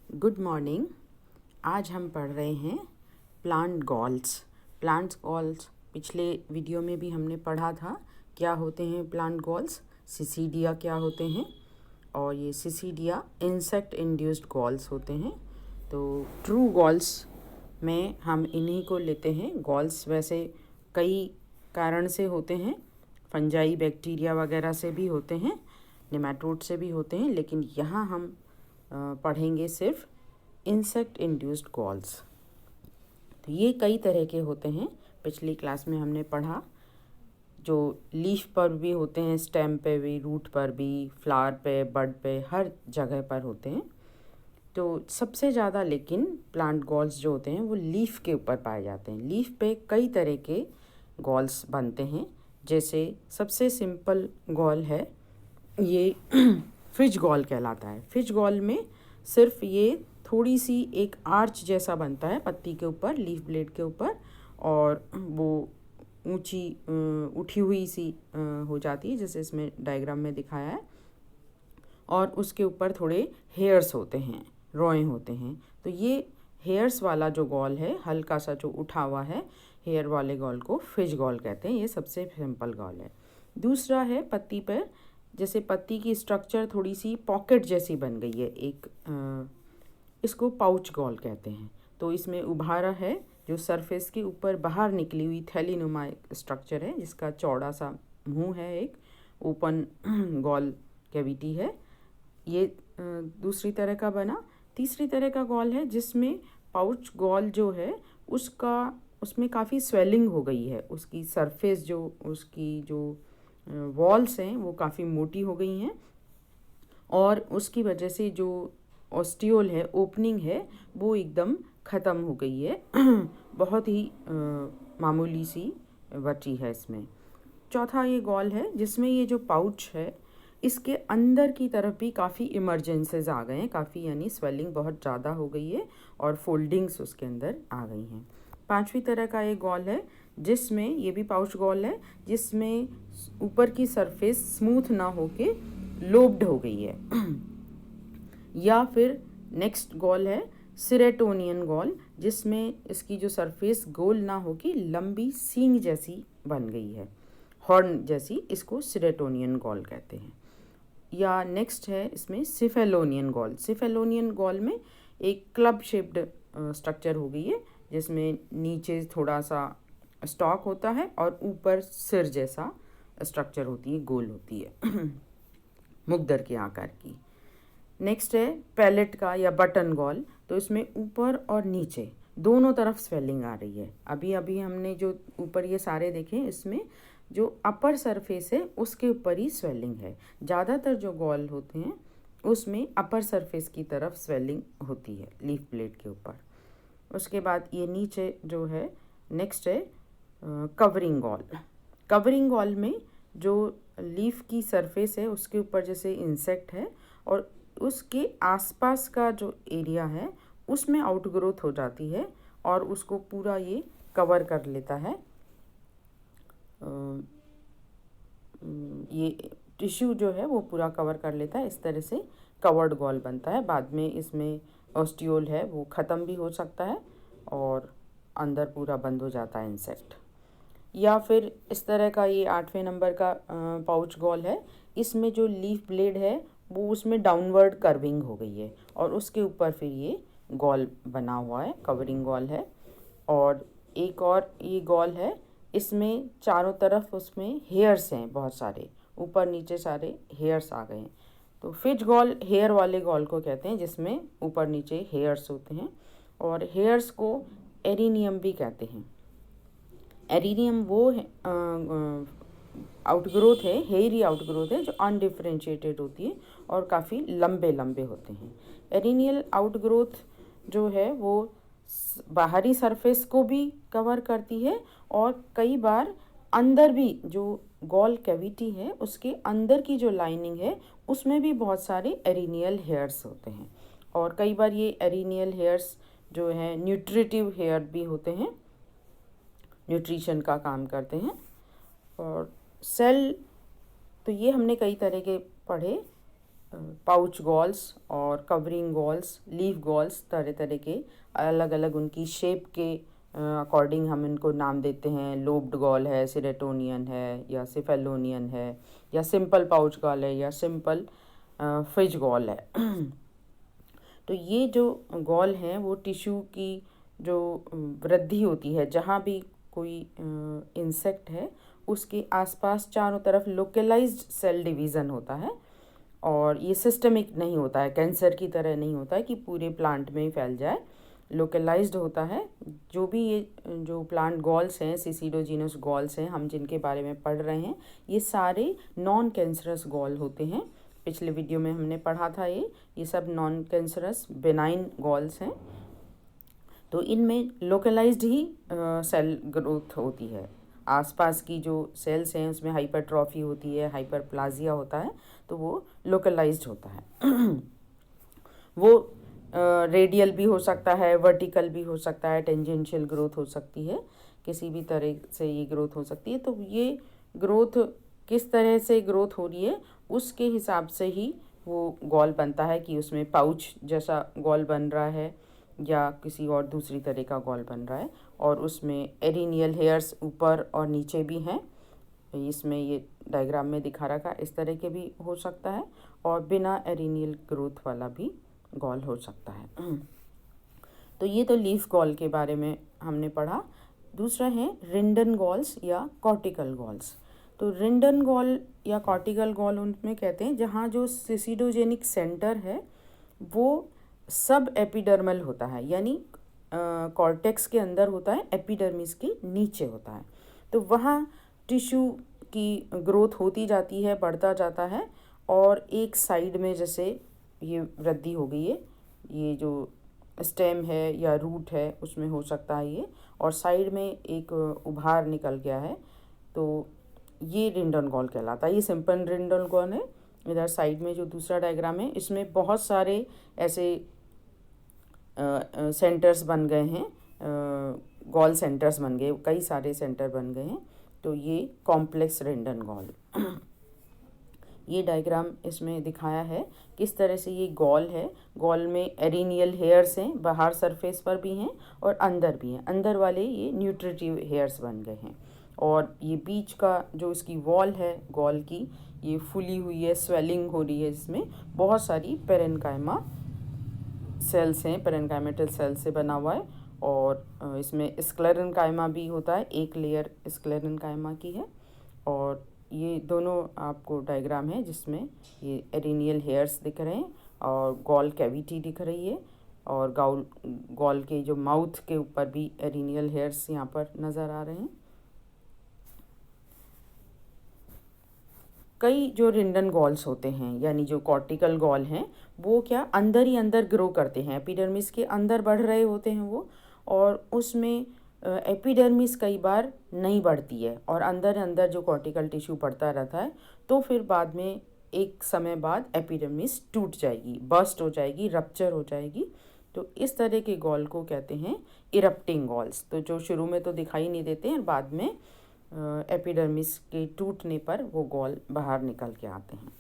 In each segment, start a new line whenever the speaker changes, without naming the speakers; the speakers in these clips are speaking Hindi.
Good morning. आज हम पढ़ रहे हैं प्लांट गॉल्स। पिछले वीडियो में भी हमने पढ़ा था क्या होते हैं प्लांट गॉल्स, सिसीडिया क्या होते हैं, और ये सिसीडिया इंसेक्ट इंड्यूस्ड गॉल्स होते हैं। तो ट्रू गॉल्स में हम इन्हीं को लेते हैं। गॉल्स वैसे कई कारण से होते हैं, फंजाई बैक्टीरिया वगैरह से भी होते हैं, नेमाटोड से भी होते हैं, लेकिन यहाँ हम पढ़ेंगे सिर्फ इंसेक्ट इंड्यूस्ड गॉल्स। तो ये कई तरह के होते हैं। पिछली क्लास में हमने पढ़ा जो लीफ पर भी होते हैं, स्टेम पे भी, रूट पर भी, फ्लावर पे, बड पे, हर जगह पर होते हैं। तो सबसे ज़्यादा लेकिन प्लांट गॉल्स जो होते हैं वो लीफ के ऊपर पाए जाते हैं। लीफ पे कई तरह के गॉल्स बनते हैं। जैसे सबसे सिंपल गॉल है ये फ्रिज गॉल कहलाता है। फ्रिज गॉल में सिर्फ ये थोड़ी सी एक आर्च जैसा बनता है पत्ती के ऊपर, लीफ ब्लेड के ऊपर, और वो ऊंची उठी हुई सी हो जाती है, जैसे इसमें डायग्राम में दिखाया है, और उसके ऊपर थोड़े हेयर्स होते हैं, रोए होते हैं। तो ये हेयर्स वाला जो गॉल है, हल्का सा जो उठा हुआ है, हेयर वाले गॉल को फ्रिज गॉल कहते हैं। ये सबसे सिंपल गॉल है। दूसरा है पत्ती पर, जैसे पत्ती की स्ट्रक्चर थोड़ी सी पॉकेट जैसी बन गई है एक, इसको पाउच गॉल कहते हैं। तो इसमें उभारा है जो सरफेस के ऊपर बाहर निकली हुई थैलीनुमा स्ट्रक्चर है, जिसका चौड़ा सा मुंह है, एक ओपन गॉल कैविटी है। ये दूसरी तरह का बना। तीसरी तरह का गॉल है जिसमें पाउच गॉल जो है उसमें काफ़ी स्वेलिंग हो गई है, उसकी सरफेस जो उसकी जो वॉल्स हैं वो काफ़ी मोटी हो गई हैं, और उसकी वजह से जो ऑस्टियोल है, ओपनिंग है, वो एकदम ख़त्म हो गई है। बहुत ही मामूली सी बची है इसमें। चौथा ये गॉल है जिसमें ये जो पाउच है इसके अंदर की तरफ भी काफ़ी इमरजेंसीज आ गए हैं, काफ़ी यानी स्वेलिंग बहुत ज़्यादा हो गई है और फोल्डिंग्स उसके अंदर आ गई हैं। पांचवी तरह का ये गॉल है जिसमें, ये भी पाउच गॉल है, जिसमें ऊपर की सरफेस स्मूथ ना होके लोब्ड हो गई है। या फिर नेक्स्ट गॉल है सिरेटोनियन गॉल, जिसमें इसकी जो सरफेस गोल ना होके लंबी सींग जैसी बन गई है, हॉर्न जैसी, इसको सिरेटोनियन गॉल कहते हैं। या नेक्स्ट है इसमें सिफेलोनियन गॉल। सिफेलोनियन गॉल में एक क्लब शेप्ड स्ट्रक्चर हो गई है, जिसमें नीचे थोड़ा सा स्टॉक होता है और ऊपर सिर जैसा स्ट्रक्चर होती है, गोल होती है मुग्दर के आकार की। नेक्स्ट है पैलेट का या बटन गॉल। तो इसमें ऊपर और नीचे दोनों तरफ स्वेलिंग आ रही है। अभी अभी हमने जो ऊपर ये सारे देखे, इसमें जो अपर सरफेस है उसके ऊपर ही स्वेलिंग है। ज़्यादातर जो गॉल होते हैं उसमें अपर सरफेस की तरफ स्वेलिंग होती है, लीफ ब्लेड के ऊपर। उसके बाद ये नीचे जो है नेक्स्ट है कवरिंग गॉल। कवरिंग गॉल में जो लीफ की सरफेस है उसके ऊपर जैसे इंसेक्ट है और उसके आसपास का जो एरिया है उसमें आउटग्रोथ हो जाती है और उसको पूरा ये कवर कर लेता है। ये टिश्यू जो है वो पूरा कवर कर लेता है। इस तरह से कवर्ड गॉल बनता है। बाद में इसमें ऑस्टियोल है वो ख़त्म भी हो सकता है और अंदर पूरा बंद हो जाता है इंसेक्ट। या फिर इस तरह का ये 8वें नंबर का पाउच गॉल है। इसमें जो लीफ ब्लेड है वो उसमें डाउनवर्ड कर्विंग हो गई है और उसके ऊपर फिर ये गॉल बना हुआ है, कवरिंग गॉल है। और एक और ये गॉल है, इसमें चारों तरफ उसमें हेयर्स हैं, बहुत सारे ऊपर नीचे सारे हेयर्स आ गए हैं। तो फिज गॉल हेयर वाले गॉल को कहते हैं, जिसमें ऊपर नीचे हेयर्स होते हैं, और हेयर्स को एरिनियम भी कहते हैं। एरिनियम वो है आउटग्रोथ है, हेयरी आउटग्रोथ है जो अनडिफरेंशिएटेड होती है और काफ़ी लंबे लंबे होते हैं। एरिनियल आउटग्रोथ जो है वो बाहरी सरफेस को भी कवर करती है और कई बार अंदर भी जो गॉल कैविटी है उसके अंदर की जो लाइनिंग है उसमें भी बहुत सारे एरिनियल हेयर्स होते हैं। और कई बार ये एरिनियल हेयर्स जो है न्यूट्रिटिव हेयर भी होते हैं, न्यूट्रिशन का काम करते हैं। और सेल, तो ये हमने कई तरह के पढ़े। पाउच गॉल्स और कवरिंग गॉल्स, लीफ गॉल्स, तरह तरह के अलग अलग उनकी शेप के अकॉर्डिंग हम इनको नाम देते हैं। लोब्ड गॉल है, सेरेटोनियन है, या सिफेलोनियन है, या सिंपल पाउच गॉल है, या सिंपल फिश गॉल है। तो ये जो गॉल हैं वो टिश्यू की जो वृद्धि होती है, जहाँ भी कोई इंसेक्ट है उसके आसपास चारों तरफ लोकलाइज्ड सेल डिवीज़न होता है, और ये सिस्टमिक नहीं होता है, कैंसर की तरह नहीं होता है कि पूरे प्लांट में ही फैल जाए। लोकलाइज्ड होता है। जो भी ये जो प्लांट गॉल्स हैं, सिसिडोजिनस गॉल्स हैं, हम जिनके बारे में पढ़ रहे हैं, ये सारे नॉन कैंसरस गॉल होते हैं। पिछले वीडियो में हमने पढ़ा था ये सब नॉन कैंसरस बेनाइन गॉल्स हैं। तो इनमें लोकलाइज्ड ही सेल ग्रोथ होती है। आसपास की जो सेल्स हैं उसमें हाइपरट्रॉफी होती है, हाइपरप्लाजिया होता है, तो वो लोकलाइज्ड होता है। वो रेडियल भी हो सकता है, वर्टिकल भी हो सकता है, टेंजेंशियल ग्रोथ हो सकती है, किसी भी तरह से ये ग्रोथ हो सकती है। तो ये ग्रोथ किस तरह से ग्रोथ हो रही है उसके हिसाब से ही वो गॉल बनता है, कि उसमें पाउच जैसा गॉल बन रहा है या किसी और दूसरी तरह का गॉल बन रहा है। और उसमें एरिनियल हेयर्स ऊपर और नीचे भी हैं, इसमें ये डायग्राम में दिखा रखा, इस तरह के भी हो सकता है, और बिना एरिनियल ग्रोथ वाला भी गॉल हो सकता है। तो ये तो लीफ गॉल के बारे में हमने पढ़ा। दूसरा है रिंडन गॉल्स या कॉर्टिकल गॉल्स। तो रिंडन गॉल या कॉर्टिकल गॉल उनमें कहते हैं जहाँ जो सिसिडोजेनिक सेंटर है वो सब एपिडर्मल होता है, यानी कॉर्टेक्स के अंदर होता है, एपिडर्मिस के नीचे होता है। तो वहाँ टिश्यू की ग्रोथ होती जाती है, बढ़ता जाता है, और एक साइड में जैसे ये वृद्धि हो गई है, ये जो स्टेम है या रूट है उसमें हो सकता है ये, और साइड में एक उभार निकल गया है, तो ये रिंडन गॉल कहलाता है। ये सिंपल रिंडन गॉल है। इधर साइड में जो दूसरा डायग्राम है इसमें बहुत सारे ऐसे सेंटर्स बन गए हैं, गॉल सेंटर्स बन गए, कई सारे सेंटर बन गए हैं। तो ये कॉम्प्लेक्स रिंडन गॉल। ये डायग्राम इसमें दिखाया है किस तरह से ये गॉल है। गॉल में एरिनियल हेयर्स हैं, बाहर सरफेस पर भी हैं और अंदर भी हैं। अंदर वाले ये न्यूट्रिटिव हेयर्स बन गए हैं, और ये बीच का जो इसकी वॉल है गॉल की, ये फुली हुई है, स्वेलिंग हो रही है, इसमें बहुत सारी पेरेन्काइमा सेल्स हैं, पेरेन्काइमेटल सेल से बना हुआ है। और इसमें स्क्लेरेन्काइमा भी होता है, एक लेयर स्क्लेरेन्काइमा की है। और ये दोनों आपको डायग्राम है जिसमें ये एरिनियल हेयर्स दिख रहे हैं और गॉल कैविटी दिख रही है, और गॉल के जो माउथ के ऊपर भी एरिनियल हेयर्स यहाँ पर नज़र आ रहे हैं। कई जो रिंडन गॉल्स होते हैं, यानी जो कॉर्टिकल गॉल हैं, वो क्या अंदर ही अंदर ग्रो करते हैं, एपिडर्मिस के अंदर बढ़ रहे होते हैं वो, और उसमें एपिडर्मिस कई बार नहीं बढ़ती है और अंदर अंदर जो कॉर्टिकल टिश्यू बढ़ता रहता है। तो फिर बाद में एक समय बाद एपिडर्मिस टूट जाएगी, बर्स्ट हो जाएगी, रप्चर हो जाएगी। तो इस तरह के गॉल को कहते हैं इरप्टिंग गॉल्स। तो जो शुरू में तो दिखाई नहीं देते हैं, बाद में एपिडर्मिस के टूटने पर वो गॉल बाहर निकल के आते हैं।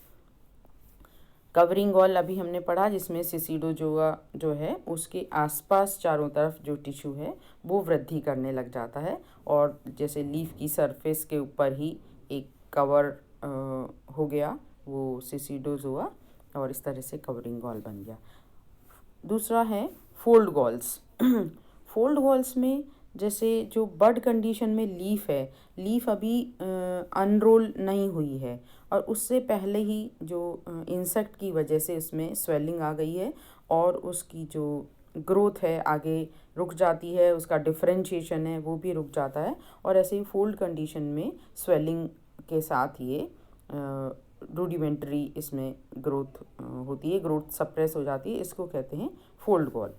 कवरिंग गॉल अभी हमने पढ़ा, जिसमें सिसिडोजोआ जो है उसके आसपास चारों तरफ जो टिश्यू है वो वृद्धि करने लग जाता है, और जैसे लीफ की सरफेस के ऊपर ही एक कवर हो गया वो सिसिडोजोआ, और इस तरह से कवरिंग गॉल बन गया। दूसरा है फोल्ड गॉल्स। फोल्ड गॉल्स में जैसे जो बड कंडीशन में लीफ है, लीफ अभी अनरोल नहीं हुई है, और उससे पहले ही जो इंसेक्ट की वजह से इसमें स्वेलिंग आ गई है, और उसकी जो ग्रोथ है आगे रुक जाती है, उसका डिफरेंशिएशन है वो भी रुक जाता है। और ऐसे ही फोल्ड कंडीशन में स्वेलिंग के साथ ये रूडिमेंट्री इसमें ग्रोथ होती है, ग्रोथ सप्रेस हो जाती है, इसको कहते हैं फोल्ड गॉल।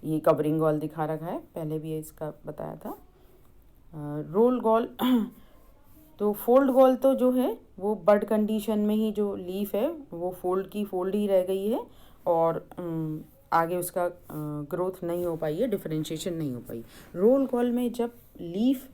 ये कवरिंग गॉल दिखा रखा है, पहले भी इसका बताया था। Roll gall. तो फोल्ड गॉल तो जो है वो बड कंडीशन में ही जो लीफ है वो फोल्ड की फोल्ड ही रह गई है, और आगे उसका ग्रोथ नहीं हो पाई है, डिफरेंशिएशन नहीं हो पाई। रोल गॉल में जब लीफ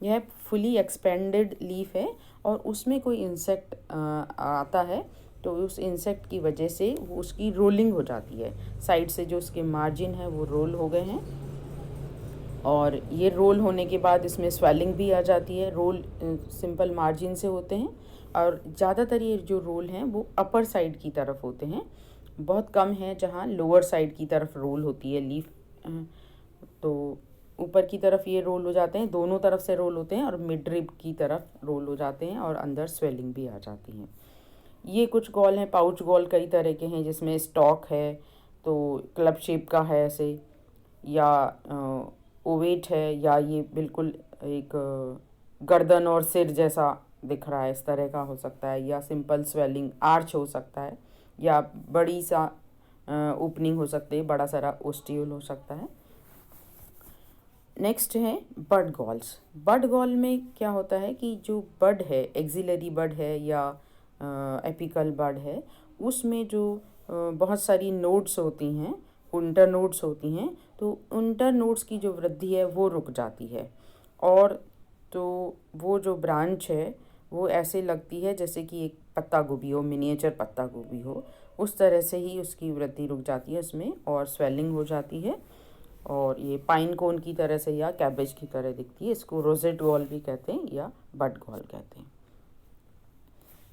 यह फुली एक्सपेंडेड लीफ है और उसमें कोई इंसेक्ट आता है, तो उस इंसेक्ट की वजह से वो उसकी रोलिंग हो जाती है, साइड से जो उसके मार्जिन है वो रोल हो गए हैं, और ये रोल होने के बाद इसमें स्वेलिंग भी आ जाती है। रोल सिंपल मार्जिन से होते हैं, और ज़्यादातर ये जो रोल हैं वो अपर साइड की तरफ होते हैं, बहुत कम है जहाँ लोअर साइड की तरफ रोल होती है लीफ। तो ऊपर की तरफ ये रोल हो जाते हैं, दोनों तरफ से रोल होते हैं, और मिड रिब की तरफ रोल हो जाते हैं, और अंदर स्वेलिंग भी आ जाती है। ये कुछ गॉल हैं। पाउच गॉल कई तरह के हैं, जिसमें स्टॉक है तो क्लब शेप का है ऐसे, या ओवेट है, या ये बिल्कुल एक गर्दन और सिर जैसा दिख रहा है, इस तरह का हो सकता है, या सिंपल स्वेलिंग आर्च हो सकता है, या बड़ी सा ओपनिंग हो सकती है, बड़ा सारा ओस्टियोल हो सकता है। नेक्स्ट है बड गॉल्स। बड गॉल में क्या होता है कि जो बड है, एक्सिलरी बड है या एपिकल बड है, उसमें जो बहुत सारी नोड्स होती हैं, इंटर नोड्स होती हैं, तो इंटर नोड्स की जो वृद्धि है वो रुक जाती है, और तो वो जो ब्रांच है वो ऐसे लगती है जैसे कि एक पत्ता गोभी हो, मिनिएचर पत्ता गोभी हो, उस तरह से ही उसकी वृद्धि रुक जाती है उसमें, और स्वेलिंग हो जाती है, और ये पाइन कोन की तरह से या कैबेज की तरह दिखती है। इसको रोजेट गॉल भी कहते हैं या बड गॉल कहते हैं।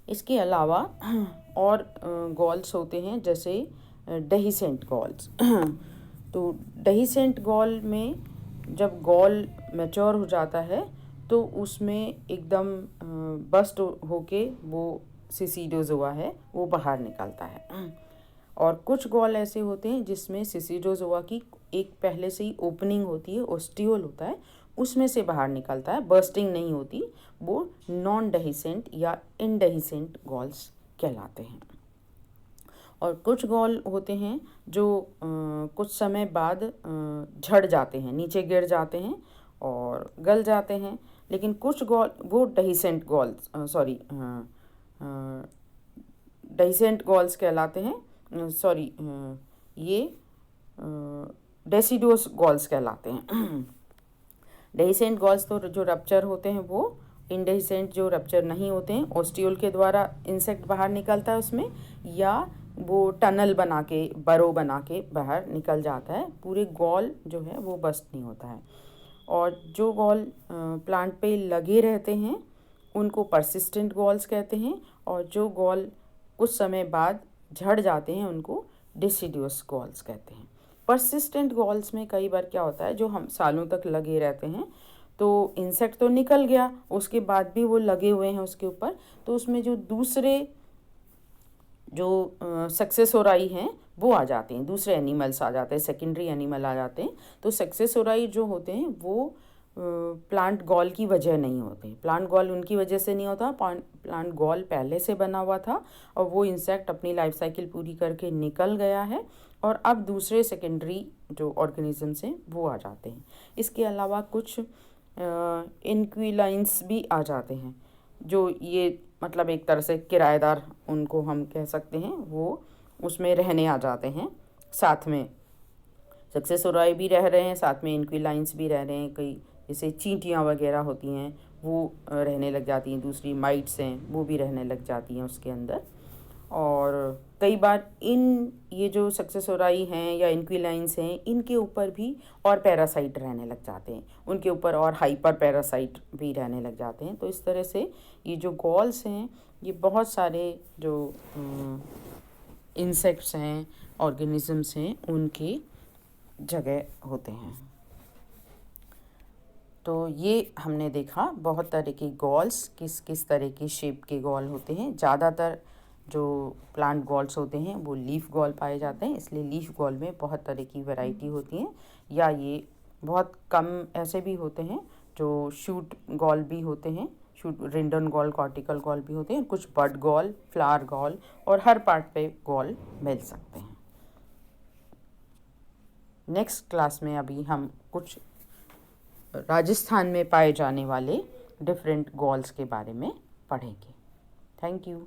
इसके अलावा और गॉल्स होते हैं, जैसे डेहिसेंट गॉल्स। तो डेहिसेंट गॉल में जब गॉल मैच्योर हो जाता है तो उसमें एकदम बस्ट होके वो सिसिडोजोआ है वो बाहर निकलता है। और कुछ गॉल ऐसे होते हैं जिसमें सिसिडोजोआ की एक पहले से ही ओपनिंग होती है, ओस्टियोल होता है, उसमें से बाहर निकलता है, बर्स्टिंग नहीं होती, वो नॉन डेहिसेंट या इनडेहिसेंट गॉल्स कहलाते हैं। और कुछ गॉल होते हैं जो कुछ समय बाद झड़ जाते हैं, नीचे गिर जाते हैं और गल जाते हैं, लेकिन कुछ गॉल वो डेहिसेंट गॉल्स डेहिसेंट गॉल्स कहलाते हैं, ये डेसिडोस गॉल्स कहलाते हैं। डेहिसेंट गॉल्स तो जो रप्चर होते हैं वो, इनडेहिसेंट जो रप्चर नहीं होते हैं, ओस्टियोल के द्वारा इंसेक्ट बाहर निकलता है उसमें, या वो टनल बना के, बरो बना के बाहर निकल जाता है, पूरे गॉल जो है वो बस्ट नहीं होता है। और जो गॉल प्लांट पे लगे रहते हैं उनको परसिस्टेंट गॉल्स कहते हैं, और जो गॉल कुछ समय बाद झड़ जाते हैं उनको डिसिडुअस गॉल्स कहते हैं। परसिस्टेंट गॉल्स में कई बार क्या होता है, जो हम सालों तक लगे रहते हैं, तो इंसेक्ट तो निकल गया, उसके बाद भी वो लगे हुए हैं उसके ऊपर, तो उसमें जो दूसरे जो सक्सेसोराई हैं वो आ जाते हैं, दूसरे एनिमल्स आ जाते हैं, सेकेंडरी एनिमल आ जाते हैं। तो सक्सेसोराई जो होते हैं वो प्लांट गॉल की वजह नहीं होते, प्लांट गॉल उनकी वजह से नहीं होता, प्लांट गॉल पहले से बना हुआ था और वो इंसेक्ट अपनी लाइफ साइकिल पूरी करके निकल गया है, और अब दूसरे सेकेंडरी जो ऑर्गेनिजम्स हैं वो आ जाते हैं। इसके अलावा कुछ इंक्विलाइंस भी आ जाते हैं, जो ये मतलब एक तरह से किराएदार उनको हम कह सकते हैं, वो उसमें रहने आ जाते हैं, साथ में सक्सेसोराई भी रह रहे हैं, साथ में इंक्विलाइंस भी रह रहे हैं, कई जैसे चींटियाँ वगैरह होती हैं वो रहने लग जाती हैं, दूसरी माइट्स हैं वो भी रहने लग जाती हैं उसके अंदर। और कई बार ये जो सक्सेसोराई हैं या इंक्विलाइंस हैं, इनके ऊपर भी और पैरासाइट रहने लग जाते हैं, उनके ऊपर और हाइपर पैरासाइट भी रहने लग जाते हैं। तो इस तरह से ये जो गॉल्स हैं ये बहुत सारे जो इंसेक्ट्स हैं, ऑर्गेनिजम्स हैं, उनकी जगह होते हैं। तो ये हमने देखा बहुत तरह की गॉल्स, किस किस तरह की शेप के गॉल होते हैं। ज़्यादातर जो प्लांट गॉल्स होते हैं वो लीफ गॉल पाए जाते हैं, इसलिए लीफ गॉल में बहुत तरह की वैरायटी होती हैं, या ये बहुत कम ऐसे भी होते हैं जो शूट गॉल भी होते हैं, शूट रिंडन गॉल, कॉर्टिकल गॉल भी होते हैं, कुछ बड गॉल, फ्लावर गॉल, और हर पार्ट पे गॉल मिल सकते हैं। नेक्स्ट क्लास में अभी हम कुछ राजस्थान में पाए जाने वाले डिफरेंट गॉल्स के बारे में पढ़ेंगे। Thank you.